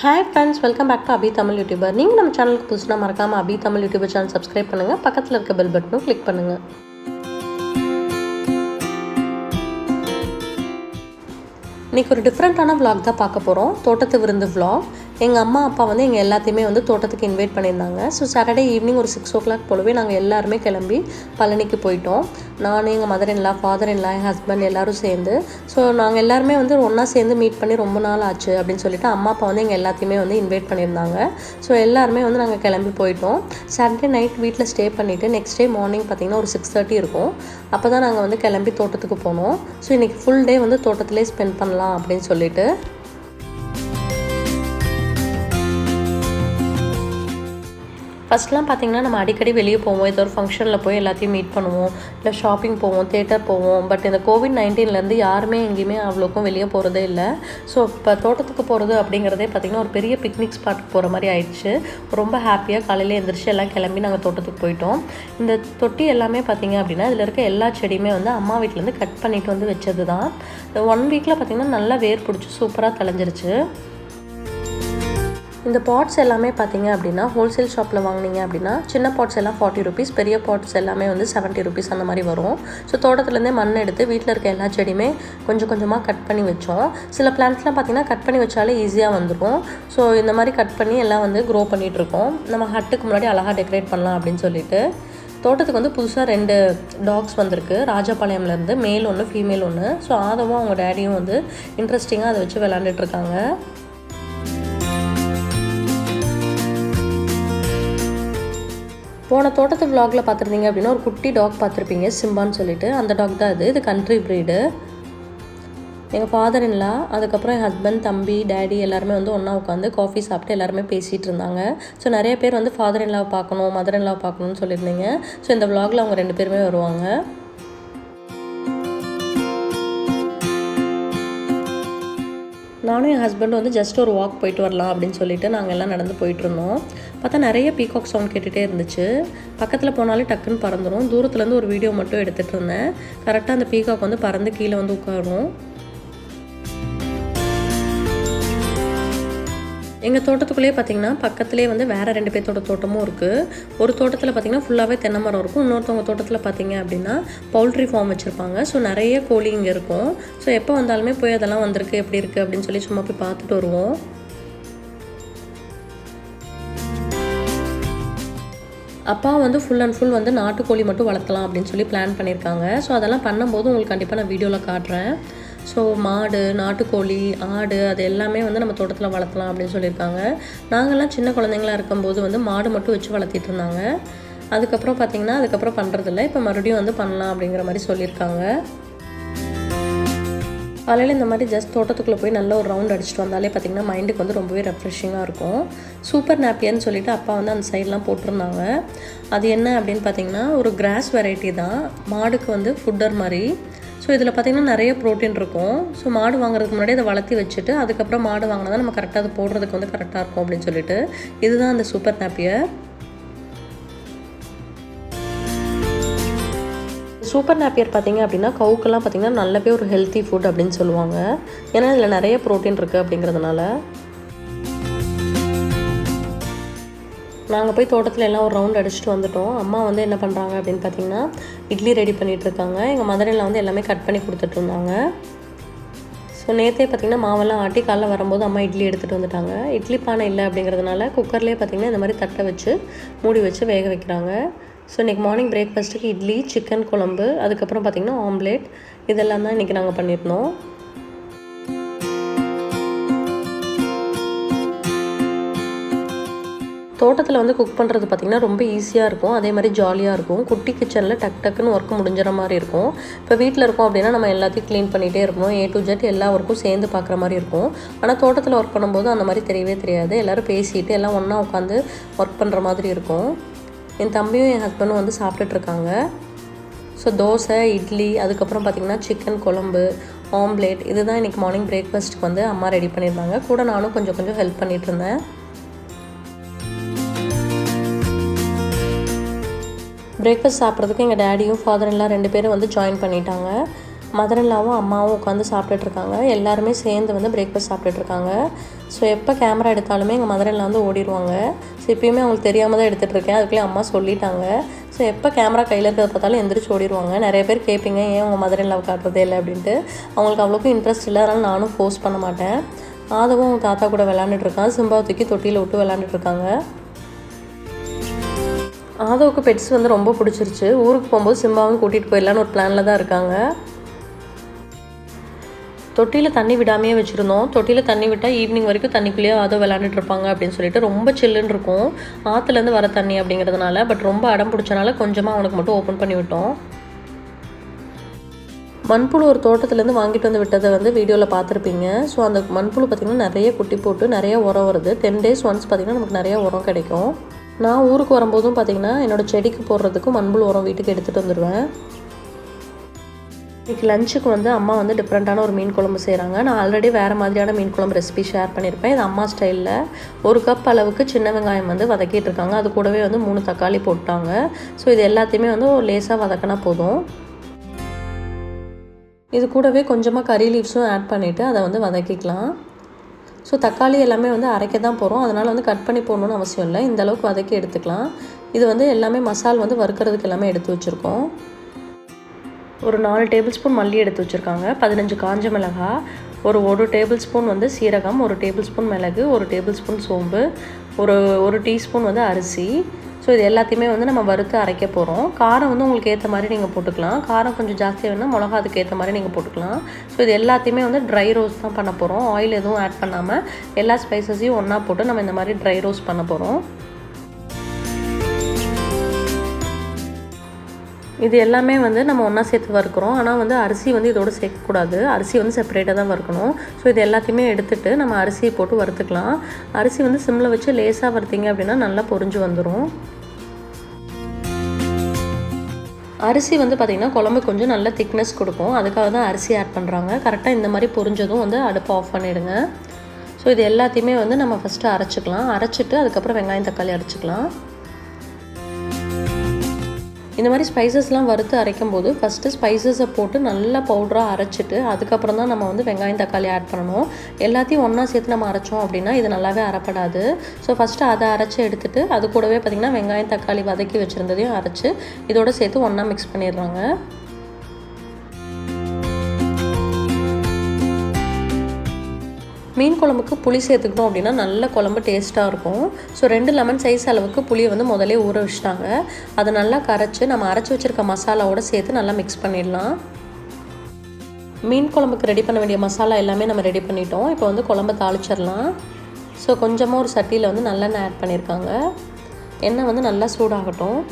Hi friends, welcome back to abitamilyoutuber. நீங்கள் நம்ம சேனலுக்கு புதுசுனா மறக்காம abitamilyoutuber சேனல் சப்ஸ்கிரைப் பண்ணுங்க. பக்கத்துல இருக்க பெல் பட்டனும் கிளிக் பண்ணுங்க. இன்னைக்கு ஒரு டிஃப்ரெண்ட்டான vlog தான் பார்க்க போறோம். தோட்டத்து விருந்து vlog. எங்கள் அம்மா அப்பா வந்து எங்கள் எல்லாத்தையுமே வந்து தோட்டத்துக்கு இன்வைட் பண்ணியிருந்தாங்க. ஸோ சாட்டர்டே ஈவினிங் ஒரு 6 o'clock போலவே நாங்கள் எல்லாருமே கிளம்பி பழனிக்கு போயிட்டோம். நான் எங்கள் மதர்-இன்-லா, ஃபாதர்-இன்-லா, என் ஹஸ்பண்ட் எல்லோரும் சேர்ந்து. ஸோ நாங்கள் எல்லாருமே வந்து ஒன்றா சேர்ந்து மீட் பண்ணி ரொம்ப நாள் ஆச்சு அப்படின்னு சொல்லிட்டு அம்மா அப்பா வந்து எங்கள் எல்லாத்தையுமே வந்து இன்வைட் பண்ணியிருந்தாங்க. ஸோ எல்லாருமே வந்து நாங்கள் கிளம்பி போயிட்டோம். சாட்டர்டே நைட் வீட்டில் ஸ்டே பண்ணிவிட்டு நெக்ஸ்ட் டே மார்னிங் பார்த்திங்கன்னா ஒரு 6:30 இருக்கும். அப்போ தான் நாங்கள் வந்து கிளம்பி தோட்டத்துக்கு போனோம். ஸோ இன்றைக்கி ஃபுல் டே வந்து தோட்டத்திலே ஸ்பெண்ட் பண்ணலாம் அப்படின்னு சொல்லிட்டு. ஃபஸ்ட்லாம் பார்த்திங்கன்னா நம்ம அடிக்கடி வெளியே போவோம், ஏதோ ஒரு ஃபங்க்ஷனில் போய் எல்லாத்தையும் மீட் பண்ணுவோம், இல்லை ஷாப்பிங் போவோம், தேட்டர் போவோம். பட் இந்த COVID-19 யாருமே எங்கேயுமே அவ்வளோக்கும் வெளியே போகிறதே இல்லை. ஸோ இப்போ தோட்டத்துக்கு போகிறது அப்படிங்கிறதே பார்த்திங்கன்னா ஒரு பெரிய பிக்னிக் ஸ்பாட்டுக்கு போகிற மாதிரி ஆயிடுச்சு. ரொம்ப ஹாப்பியாக காலையில் எழுந்திரிச்சு எல்லாம் கிளம்பி நாங்கள் தோட்டத்துக்கு போயிட்டோம். இந்த தொட்டி எல்லாமே பார்த்திங்க அப்படின்னா இதில் இருக்க எல்லா செடியுமே வந்து அம்மா வீட்டிலேருந்து கட் பண்ணிவிட்டு வந்து வச்சது தான். 1 வீக்கில் பார்த்திங்கன்னா நல்லா வேர் பிடிச்சி சூப்பராக தளைஞ்சிருச்சு. இந்த பாட்ஸ் எல்லாமே பார்த்திங்க அப்படின்னா ஹோல்சேல் ஷாப்பில் வாங்கினீங்க அப்படின்னா சின்ன பாட்ஸ் எல்லாம் 40 rupees, பெரிய பாட்ஸ் எல்லாமே வந்து 70 rupees அந்த மாதிரி வரும். ஸோ தோட்டத்துலேருந்தே மண் எடுத்து வீட்டில் இருக்க எல்லா செடியுமே கொஞ்சம் கொஞ்சமாக கட் பண்ணி வச்சோம். சில பிளான்ட்ஸ்லாம் பார்த்திங்கன்னா கட் பண்ணி வச்சாலே ஈஸியாக வந்துடும். ஸோ இந்த மாதிரி கட் பண்ணி எல்லாம் வந்து க்ரோ பண்ணிகிட்ருக்கோம். நம்ம ஹட்டுக்கு முன்னாடி அழகாக டெக்கரேட் பண்ணலாம் அப்படின்னு சொல்லிட்டு. தோட்டத்துக்கு வந்து புதுசாக 2 டாக்ஸ் வந்திருக்கு, ராஜபாளையம்லேருந்து. மேல் ஒன்று, ஃபீமேல் ஒன்று. ஸோ ஆதவும் அவங்க டேடியும் வந்து இன்ட்ரெஸ்டிங்காக அதை வச்சு விளாண்டுட்ருக்காங்க. போன தோட்டத்து vlogல பார்த்துருந்தீங்க அப்படின்னா ஒரு குட்டி டாக் பார்த்துருப்பீங்க, சிம்பான்னு சொல்லிட்டு. அந்த டாக் தான் இது கண்ட்ரி ப்ரீடு. எங்கள் ஃபாதர்-இன்-லா, அதுக்கப்புறம் என் ஹஸ்பண்ட், தம்பி, டேடி எல்லாருமே வந்து ஒன்றா உட்காந்து காஃபி சாப்பிட்டு எல்லாருமே பேசிகிட்டு இருந்தாங்க. ஸோ நிறைய பேர் வந்து ஃபாதர்-இன்-லாவை பார்க்கணும், மதர்-இன்-லாவை பார்க்கணும்னு சொல்லியிருந்தீங்க. ஸோ இந்த vlogல அவங்க 2 பேருமே வருவாங்க. நானும் என் ஹஸ்பண்டும் வந்து ஜஸ்ட் ஒரு வாக் போயிட்டு வரலாம் அப்படின்னு சொல்லிட்டு நாங்கள் எல்லாம் நடந்து போயிட்டுருந்தோம். பார்த்தா நிறைய பீகாக் சவுண்ட் கேட்டுகிட்டே இருந்துச்சு. பக்கத்தில் போனாலே டக்குன்னு பறந்துடும். தூரத்துலேருந்து ஒரு வீடியோ மட்டும் எடுத்துகிட்டு இருந்தேன். கரெக்டாக அந்த பீகாக் வந்து பறந்து கீழே வந்து உட்காரும். எங்கள் தோட்டத்துக்குள்ளேயே பார்த்திங்கன்னா பக்கத்துலேயே வந்து வேறு 2 பேர்த்தோட தோட்டமும் இருக்குது. ஒரு தோட்டத்தில் பார்த்திங்கன்னா ஃபுல்லாகவே தென்னை மரம் இருக்கும். இன்னொருத்தவங்க தோட்டத்தில் பார்த்திங்க அப்படின்னா பவுல்ட்ரி ஃபார்ம் வச்சுருப்பாங்க. ஸோ நிறைய கோழி இங்கே இருக்கும். ஸோ எப்போ வந்தாலுமே போய் அதெல்லாம் வந்திருக்கு, எப்படி இருக்குது அப்படின்னு சொல்லி சும்மா போய் பார்த்துட்டு வருவோம். அப்பா வந்து ஃபுல் அண்ட் ஃபுல் வந்து நாட்டுக்கோழி மட்டும் வளர்த்தலாம் அப்படின்னு சொல்லி பிளான் பண்ணியிருக்காங்க. ஸோ அதெல்லாம் பண்ணும்போது உங்களுக்கு கண்டிப்பாக நான் வீடியோவில் காட்டுறேன். ஸோ மாடு, நாட்டுக்கோழி, ஆடு அது எல்லாமே வந்து நம்ம தோட்டத்தில் வளர்த்தலாம் அப்படின்னு சொல்லியிருக்காங்க. நாங்கள்லாம் சின்ன குழந்தைங்களா இருக்கும்போது வந்து மாடு மட்டும் வச்சு வளர்த்திட்டு இருந்தாங்க. அதுக்கப்புறம் பார்த்திங்கன்னா அதுக்கப்புறம் பண்ணுறதில்ல. இப்போ மறுபடியும் வந்து பண்ணலாம் அப்படிங்கிற மாதிரி சொல்லியிருக்காங்க. காலையில் இந்த மாதிரி ஜஸ்ட் தோட்டத்துக்குள்ளே போய் நல்ல ஒரு ரவுண்ட் அடிச்சுட்டு வந்தாலே பார்த்திங்கன்னா மைண்டுக்கு வந்து ரொம்பவே ரெஃப்ரெஷிங்காக இருக்கும். சூப்பர் நாப்பியர்னு சொல்லிட்டு அப்பா வந்து அந்த சைட்லாம் போட்டிருந்தாங்க. அது என்ன அப்படின்னு பார்த்திங்கன்னா ஒரு கிராஸ் வெரைட்டி தான். மாடுக்கு வந்து ஃபுட்டர் மாதிரி. ஸோ இதில் பார்த்திங்கன்னா நிறைய ப்ரோட்டீன் இருக்கும். ஸோ மாடு வாங்குறதுக்கு முன்னாடி அதை வளர்த்தி வச்சுட்டு அதுக்கப்புறம் மாடு வாங்கினா தான் நம்ம கரெக்டாக அதை போடுறதுக்கு வந்து கரெக்டாக இருக்கும் அப்படின்னு சொல்லிட்டு இதுதான் அந்த சூப்பர் நாப்பியர். சூப்பர் நாப்பியர் பார்த்திங்க அப்படின்னா கவுக்கெல்லாம் பார்த்திங்கன்னா நல்லாவே ஒரு ஹெல்த்தி ஃபுட் அப்படின்னு சொல்லுவாங்க. ஏன்னா இதில் நிறைய ப்ரோட்டீன் இருக்குது அப்படிங்கிறதுனால. நாங்கள் போய் தோட்டத்தில் எல்லாம் ஒரு ரவுண்ட் அடிச்சுட்டு வந்துட்டோம். அம்மா வந்து என்ன பண்ணுறாங்க அப்படின்னு பார்த்திங்கன்னா இட்லி ரெடி பண்ணிகிட்ருக்காங்க. எங்கள் மதர்-இன்-லா வந்து எல்லாமே கட் பண்ணி கொடுத்துட்ருந்தாங்க. ஸோ நேற்றே பார்த்திங்கன்னா மாவெல்லாம் ஆட்டி காலைல வரும்போது அம்மா இட்லி எடுத்துகிட்டு வந்துட்டாங்க. இட்லி பானை இல்லை அப்படிங்கிறதுனால குக்கர்லேயே பார்த்திங்கன்னா இந்த மாதிரி தட்டை வச்சு மூடி வச்சு வேக வைக்கிறாங்க. ஸோ இன்றைக்கி மார்னிங் பிரேக்ஃபாஸ்ட்டுக்கு இட்லி, சிக்கன் குழம்பு, அதுக்கப்புறம் பார்த்திங்கன்னா ஆம்லேட், இதெல்லாம் தான் இன்றைக்கி நாங்கள் பண்ணியிருந்தோம். தோட்டத்தில் வந்து குக் பண்ணுறது பார்த்திங்கன்னா ரொம்ப ஈஸியாக இருக்கும், அதே மாதிரி ஜாலியாக இருக்கும். குட்டி கிச்சனில் டக்குன்னு ஒர்க் முடிஞ்சிற மாதிரி இருக்கும். இப்போ வீட்டில் இருக்கோம் அப்படின்னா நம்ம எல்லாத்தையும் க்ளீன் பண்ணிகிட்டே இருக்கணும். A to Z எல்லா ஒர்க்கும் சேர்ந்து பார்க்குற மாதிரி இருக்கும். ஆனால் தோட்டத்தில் ஒர்க் பண்ணும்போது அந்த மாதிரி தெரியவே தெரியாது. எல்லோரும் பேசிட்டு எல்லாம் ஒன்றா உட்காந்து ஒர்க் பண்ணுற மாதிரி இருக்கும். என் தம்பியும் என் ஹஸ்பண்டும் வந்து சாப்பிட்டுட்ருக்காங்க. ஸோ தோசை, இட்லி, அதுக்கப்புறம் பார்த்திங்கன்னா சிக்கன் குழம்பு, ஆம்லேட், இதுதான் இன்றைக்கி மார்னிங் பிரேக்ஃபாஸ்ட்டுக்கு வந்து அம்மா ரெடி பண்ணியிருந்தாங்க. கூட நானும் கொஞ்சம் ஹெல்ப் பண்ணிகிட்டு இருந்தேன். பிரேக்ஃபாஸ்ட் சாப்பிட்றதுக்கு எங்கள் டேடியும் ஃபாதர்-இன்-லா 2 பேரும் வந்து ஜாயின் பண்ணிட்டாங்க. மதர்-இன்-லாவும் அம்மாவும் உட்காந்து சாப்பிட்டுட்ருக்காங்க. எல்லாருமே சேர்ந்து வந்து பிரேக்ஃபாஸ்ட் சாப்பிட்டுட்ருக்காங்க. ஸோ எப்போ கேமரா எடுத்தாலுமே எங்கள் மதர்-இன்-லா வந்து ஓடிடுவாங்க. ஸோ இப்போயுமே அவங்களுக்கு தெரியாமல் தான் எடுத்துகிட்ருக்கேன். அதுக்குள்ளே அம்மா சொல்லிட்டாங்க. ஸோ எப்போ கேமரா கையில் இருக்கிறத பார்த்தாலும் எந்திரிச்சு ஓடிடுவாங்க. நிறைய பேர் கேட்பீங்க, ஏன் உங்கள் மதர்-இன்-லாவை காட்டுறதே இல்லை அப்படின்ட்டு. அவங்களுக்கு அவ்வளோக்கும் இன்ட்ரெஸ்ட் இல்லை, அதனால் நானும் ஃபோர்ஸ் பண்ண மாட்டேன். ஆதவும் தாத்தா கூட விளாண்டுட்ருக்கான். சிம்பாவை தூக்கி தொட்டியில் விட்டு விளாண்டுட்ருக்காங்க. ஆதவுக்கு பெட்ஸ் வந்து ரொம்ப பிடிச்சிருச்சு. ஊருக்கு போகும்போது சிம்பாவும் கூட்டிகிட்டு போயிடலான்னு ஒரு பிளானில் தான் இருக்காங்க. தொட்டியில் தண்ணி விடாமையே வச்சுருந்தோம். தொட்டியில் தண்ணி விட்டால் ஈவினிங் வரைக்கும் தண்ணிக்குள்ளேயே ஆதோ விளாண்டுட்ருப்பாங்க அப்படின்னு சொல்லிட்டு ரொம்ப சில்லுன்னு இருக்கும் ஆற்றுலேருந்து வர தண்ணி அப்படிங்கிறதுனால. பட் ரொம்ப அடம் பிடிச்சனால கொஞ்சமாக அவனுக்கு மட்டும் ஓப்பன் பண்ணி விட்டோம். மண்புழு ஒரு தோட்டத்துலேருந்து வாங்கிட்டு வந்து விட்டதை வந்து வீடியோவில் பார்த்துருப்பீங்க. ஸோ அந்த மண்புழு பார்த்திங்கன்னா நிறைய குட்டி போட்டு நிறைய உரம் வருது. 10 days ஒன்ஸ் பார்த்திங்கன்னா நமக்கு நிறைய உரம் கிடைக்கும். நான் ஊருக்கு வரும்போதும் பார்த்திங்கன்னா என்னோடய செடிக்கு போடுறதுக்கு மண்புழு உரம் வீட்டுக்கு எடுத்துகிட்டு வந்துடுவேன். இன்றைக்கி லஞ்சுக்கு வந்து அம்மா வந்து டிஃப்ரெண்ட்டான ஒரு மீன் குழம்பு செய்கிறாங்க. நான் ஆல்ரெடி வேறு மாதிரியான மீன் குழம்பு ரெசிபி ஷேர் பண்ணியிருப்பேன். இது அம்மா ஸ்டைலில் 1 கப் அளவுக்கு சின்ன வெங்காயம் வந்து வதக்கிட்டு இருக்காங்க. அது கூடவே வந்து 3 தக்காளி போட்டாங்க. ஸோ இது எல்லாத்தையுமே வந்து ஒரு லேசாக வதக்கினா போதும். இது கூடவே கொஞ்சமாக கறி லீவ்ஸும் ஆட் பண்ணிவிட்டு அதை வந்து வதக்கிக்கலாம். ஸோ தக்காளி எல்லாமே வந்து அரைக்க தான் போகிறோம். அதனால் வந்து கட் பண்ணி போடணுன்னு அவசியம் இல்லை. இந்த அளவுக்கு வதக்கி எடுத்துக்கலாம். இது வந்து எல்லாமே மசால் வந்து வறுக்கிறதுக்கு எல்லாமே எடுத்து வச்சுருக்கோம். ஒரு 4 டேபிள் ஸ்பூன் மல்லி எடுத்து வச்சுருக்காங்க. 15 காஞ்ச மிளகாய், ஒரு டேபிள் ஸ்பூன் வந்து சீரகம், 1 டேபிள் ஸ்பூன் மிளகு, 1 டேபிள் ஸ்பூன் சோம்பு, ஒரு டீஸ்பூன் வந்து அரிசி. ஸோ இது எல்லாத்தையுமே வந்து நம்ம வறுத்து அரைக்க போகிறோம். காரம் வந்து உங்களுக்கு ஏற்ற மாதிரி நீங்கள் போட்டுக்கலாம். காரம் கொஞ்சம் ஜாஸ்தியாக வேணும்னா மிளகா அதுக்கு ஏற்ற மாதிரி நீங்கள் போட்டுக்கலாம். ஸோ இது எல்லாத்தையுமே வந்து ட்ரை ரோஸ்ட் தான் பண்ண போகிறோம். ஆயில் எதுவும் ஆட் பண்ணாமல் எல்லா ஸ்பைசஸையும் ஒன்றா போட்டு நம்ம இந்த மாதிரி ட்ரை ரோஸ்ட் பண்ண போகிறோம். இது எல்லாமே வந்து நம்ம ஒன்றா சேர்த்து வறுக்கிறோம். ஆனால் வந்து அரிசி வந்து இதோடு சேர்க்கக்கூடாது. அரிசி வந்து செப்பரேட்டாக தான் வறுக்கணும். ஸோ இது எல்லாத்தையுமே எடுத்துகிட்டு நம்ம அரிசியை போட்டு வறுத்துக்கலாம். அரிசி வந்து சிம்மில் வச்சு லேசாக வறுத்திங்க அப்படின்னா நல்லா பொரிஞ்சு வந்துடும். அரிசி வந்து பார்த்திங்கன்னா குழம்பு கொஞ்சம் நல்ல திக்னஸ் கொடுக்கும். அதுக்காக தான் அரிசி ஆட் பண்ணுறாங்க. கரெக்டாக இந்த மாதிரி பொரிஞ்சதும் வந்து அடுப்பை ஆஃப் பண்ணிவிடுங்க. ஸோ இது எல்லாத்தையுமே வந்து நம்ம ஃபஸ்ட்டு அரைச்சிக்கலாம். அரைச்சிட்டு அதுக்கப்புறம் வெங்காயம் தக்காளி அரைச்சிக்கலாம். இந்த மாதிரி ஸ்பைசஸ்லாம் வறுத்து அரைக்கும் போது ஃபஸ்ட்டு ஸ்பைசஸை போட்டு நல்லா பவுடராக அரைச்சிட்டு அதுக்கப்புறம் தான் நம்ம வந்து வெங்காயம் தக்காளி ஆட் பண்ணணும். எல்லாத்தையும் ஒன்றா சேர்த்து நம்ம அரைச்சோம் அப்படின்னா இது நல்லாவே அரைப்படாது. ஸோ ஃபஸ்ட்டு அதை அரைச்சி எடுத்துகிட்டு அது கூடவே பார்த்திங்கன்னா வெங்காயம் தக்காளி வதக்கி வச்சுருந்ததையும் அரைச்சி இதோடு சேர்த்து ஒன்றா மிக்ஸ் பண்ணிடுறாங்க. மீன் குழம்புக்கு புளி சேர்த்துக்கிட்டோம் அப்படின்னா நல்ல குழம்பு டேஸ்ட்டாக இருக்கும். ஸோ 2 லெமன் சைஸ் அளவுக்கு புளியை வந்து முதலே ஊற வச்சுட்டாங்க. அதை நல்லா கரைச்சி நம்ம அரைச்சி வச்சுருக்க மசாலாவோடு சேர்த்து நல்லா மிக்ஸ் பண்ணிடலாம். மீன் குழம்புக்கு ரெடி பண்ண வேண்டிய மசாலா எல்லாமே நம்ம ரெடி பண்ணிட்டோம். இப்போ வந்து குழம்பை தாளிச்சிடலாம். ஸோ கொஞ்சமாக ஒரு சட்டியில் வந்து நல்லெண்ணெய் ஆட் பண்ணியிருக்காங்க. எண்ணெய் வந்து நல்லா சூடாகட்டும்.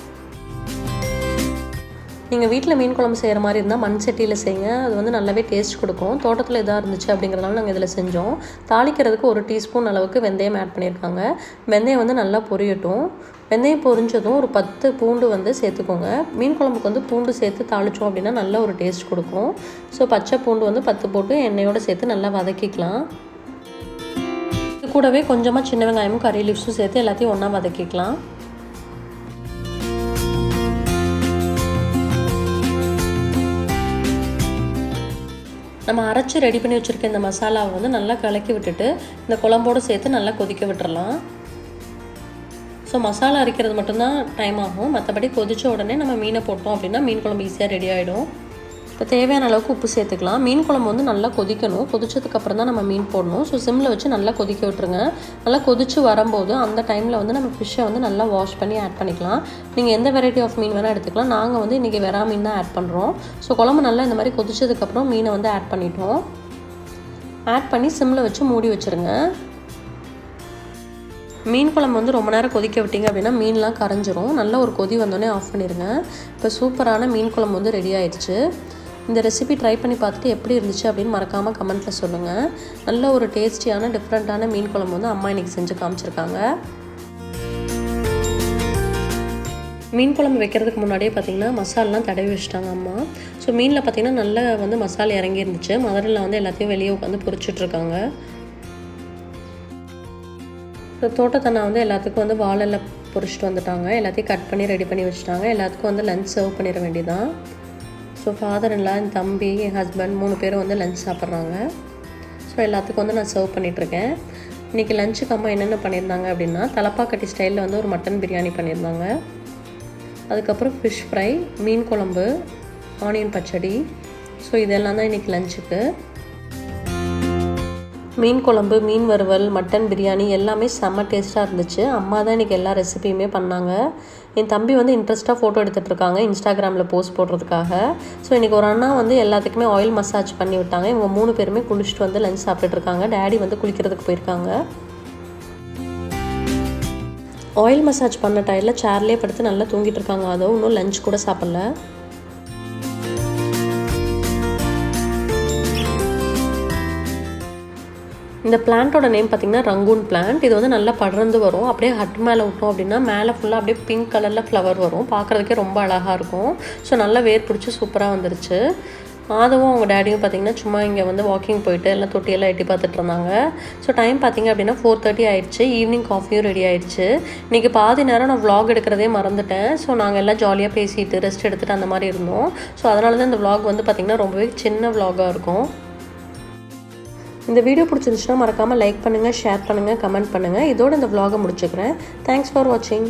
நீங்கள் வீட்டில் மீன் குழம்பு செய்கிற மாதிரி இருந்தால் மண் சட்டியில் செய்யுங்க. அது வந்து நல்லாவே டேஸ்ட் கொடுக்கும். தோட்டத்தில் எதாக இருந்துச்சு அப்படிங்கிறதுனால நாங்கள் இதில் செஞ்சோம். தாளிக்கிறதுக்கு 1 டீஸ்பூன் அளவுக்கு வெந்தயம் ஆட் பண்ணியிருக்காங்க. வெந்தயம் வந்து நல்லா பொரியட்டும். வெந்தயம் பொரிஞ்சதும் ஒரு 10 பூண்டு வந்து சேர்த்துக்கோங்க. மீன் குழம்புக்கு வந்து பூண்டு சேர்த்து தாளித்தோம் அப்படின்னா நல்ல ஒரு டேஸ்ட் கொடுக்கும். ஸோ பச்சை பூண்டு வந்து 10 போட்டு எண்ணெயோடு சேர்த்து நல்லா வதக்கிக்கலாம். இது கூடவே கொஞ்சமாக சின்ன வெங்காயமும் கறி லீவ்ஸும் சேர்த்து எல்லாத்தையும் ஒன்றா வதக்கிக்கலாம். நம்ம அரைச்சி ரெடி பண்ணி வச்சுருக்க இந்த மசாலாவை வந்து நல்லா கலக்கி விட்டுட்டு இந்த குழம்போடு சேர்த்து நல்லா கொதிக்க விட்டுறலாம். ஸோ மசாலா அரைக்கிறது மட்டும்தான் டைம் ஆகும். மற்றபடி கொதித்த உடனே நம்ம மீனை போட்டோம் அப்படின்னா மீன் குழம்பு ஈஸியாக ரெடி ஆகிடும். இப்போ தேவையான அளவுக்கு உப்பு சேர்த்துக்கலாம். மீன் குழம்பு வந்து நல்லா கொதிக்கணும். கொதிச்சதுக்கப்புறம் தான் நம்ம மீன் போடணும். ஸோ சிம்மில் வச்சு நல்லா கொதிக்க விட்டுருங்க. நல்லா கொதித்து வரும்போது அந்த டைமில் வந்து நம்ம ஃபிஷ்ஷை வந்து நல்லா வாஷ் பண்ணி ஆட் பண்ணிக்கலாம். நீங்கள் எந்த வெரைட்டி ஆஃப் மீன் வேணால் எடுத்துக்கலாம். நாங்கள் வந்து இன்றைக்கி வெறா மீன் தான் ஆட் பண்ணுறோம். ஸோ குழம்பு நல்லா இந்த மாதிரி கொதிச்சதுக்கப்புறம் மீனை வந்து ஆட் பண்ணிட்டோம். ஆட் பண்ணி சிம்மில் வச்சு மூடி வச்சுருங்க. மீன் குழம்பு வந்து ரொம்ப நேரம் கொதிக்க விட்டிங்க அப்படின்னா மீன்லாம் கரைஞ்சிரும். நல்ல ஒரு கொதி வந்தோடனே ஆஃப் பண்ணிடுங்க. இப்போ சூப்பரான மீன் குழம்பு வந்து ரெடி ஆயிடுச்சு. இந்த ரெசிபி ட்ரை பண்ணி பார்த்துட்டு எப்படி இருந்துச்சு அப்படின்னு மறக்காமல் கமெண்ட்டில் சொல்லுங்கள். நல்ல ஒரு டேஸ்டியான டிஃப்ரெண்ட்டான மீன் குழம்பு வந்து அம்மா இன்றைக்கி செஞ்சு காமிச்சிருக்காங்க. மீன் குழம்பு வைக்கிறதுக்கு முன்னாடியே பார்த்திங்கன்னா மசாலாம் தடவி வச்சுட்டாங்க அம்மா. ஸோ மீனில் பார்த்திங்கன்னா நல்லா வந்து மசாலா இறங்கி இருந்துச்சு. மதரில் வந்து எல்லாத்தையும் வெளியே உட்காந்து பொரிச்சிட்ருக்காங்க. தோட்டத்தண்ணா வந்து எல்லாத்துக்கும் வந்து வாழையில் பொரிச்சிட்டு வந்துட்டாங்க. எல்லாத்தையும் கட் பண்ணி ரெடி பண்ணி வச்சுட்டாங்க. எல்லாத்துக்கும் வந்து லஞ்ச் சர்வ் பண்ணிட வேண்டியதான். ஸோ ஃபாதர் இல்லா, என் தம்பி, என் ஹஸ்பண்ட் 3 பேரும் வந்து லஞ்ச் சாப்பிட்றாங்க. ஸோ எல்லாத்துக்கும் வந்து நான் சர்வ் பண்ணிகிட்ருக்கேன். இன்றைக்கி லஞ்சுக்கு அம்மா என்னென்ன பண்ணியிருந்தாங்க அப்படின்னா, தலப்பாக்கட்டி ஸ்டைலில் வந்து ஒரு மட்டன் பிரியாணி பண்ணியிருந்தாங்க. அதுக்கப்புறம் ஃபிஷ் ஃப்ரை, மீன் குழம்பு, ஆனியன் பச்சடி. ஸோ இதெல்லாம் தான் இன்றைக்கி லஞ்சுக்கு. மீன் குழம்பு, மீன் வறுவல், மட்டன் பிரியாணி எல்லாமே செம்ம டேஸ்ட்டாக இருந்துச்சு. அம்மா தான் இன்றைக்கி எல்லா ரெசிபியுமே பண்ணாங்க. என் தம்பி வந்து இன்ட்ரெஸ்ட்டாக ஃபோட்டோ எடுத்துகிட்ருக்காங்க இன்ஸ்டாகிராமில் போஸ்ட் போடுறதுக்காக. ஸோ இன்றைக்கி ஒரு அண்ணா வந்து எல்லாத்துக்குமே ஆயில் மசாஜ் பண்ணி விட்டாங்க. இவங்க 3 பேருமே குளிச்சுட்டு வந்து லஞ்ச் சாப்பிட்டுட்ருக்காங்க. டேடி வந்து குளிக்கிறதுக்கு போயிருக்காங்க. ஆயில் மசாஜ் பண்ண டயரில் சேர்லேயே படுத்து நல்லா தூங்கிட்டு இருக்காங்க. அதோ இன்னும் லஞ்ச் கூட சாப்பிடல. இந்த பிளான்ட்டோட நேம் பார்த்திங்கன்னா ரங்கூன் பிளான்ட். இது வந்து நல்லா படர்ந்து வரும். அப்படியே ஹட் மேலே விட்டோம் அப்படின்னா மேலே ஃபுல்லாக அப்படியே பிங்க் கலரில் ஃப்ளவர் வரும். பார்க்குறதுக்கே ரொம்ப அழகாக இருக்கும். ஸோ நல்லா வேர் பிடிச்சி சூப்பராக வந்துருச்சு. அதுவும் அவங்க டேடியும் பார்த்திங்கன்னா சும்மா இங்கே வந்து வாக்கிங் போயிட்டு எல்லாம் தொட்டியெல்லாம் எட்டி பார்த்துட்டு இருந்தாங்க. ஸோ டைம் பார்த்திங்க அப்படின்னா 4:30 ஆயிடுச்சு. ஈவினிங் காஃபியும் ரெடி ஆயிடுச்சு. இன்றைக்கி பாதி நேரம் நான் vlog எடுக்கிறதே மறந்துட்டேன். ஸோ நாங்கள் எல்லாம் ஜாலியாக பேசிட்டு ரெஸ்ட் எடுத்துகிட்டு அந்த மாதிரி இருந்தோம். ஸோ அதனால தான் இந்த vlog வந்து பார்த்திங்கன்னா ரொம்பவே சின்ன vlog-ஆக இருக்கும். இந்த வீடியோ பிடிச்சிருந்துச்சுன்னா மறக்காமல் லைக் பண்ணுங்கள், ஷேர் பண்ணுங்கள், கமெண்ட் பண்ணுங்கள். இதோட இந்த vlog-ஐ முடிச்சுக்கிறேன். தேங்க்ஸ் ஃபார் வாட்சிங்.